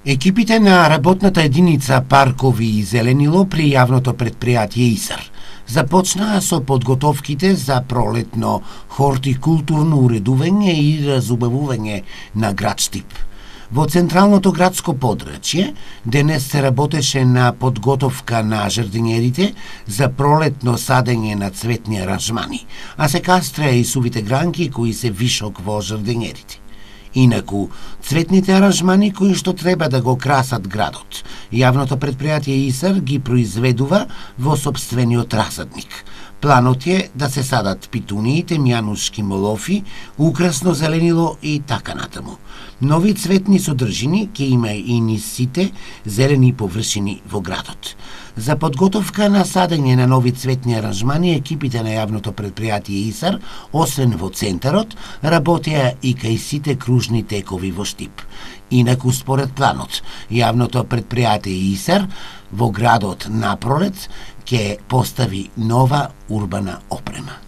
Екипите на работната единица Паркови и зеленило при јавното предпријатие ИСАР започнаа со подготовките за пролетно хортикултурно уредување и разубавување на град Штип. Во централното градско подрачје денес се работеше на подготовка на жардинерите за пролетно садење на цветни аранжмани, а се кастреа и сувите гранки кои се вишок во жардинерите. Инаку, цветните аранжмани кои што треба да го красат градот, јавното предпријатие ИСАР ги произведува во сопствениот расадник. Планот е да се садат питунии, темјанушки молофи, украсно зеленило и така натаму. Нови цветни содржини ќе има и низ сите зелени површини во градот. За подготовка на садење на нови цветни аранжмани, екипите на јавното предпријатие ИСАР, освен во центарот, работеа и кај сите кружни текови во Штип. Инаку, според планот, јавното предпријатие ИСАР во градот напролет ќе постави нова урбана опрема.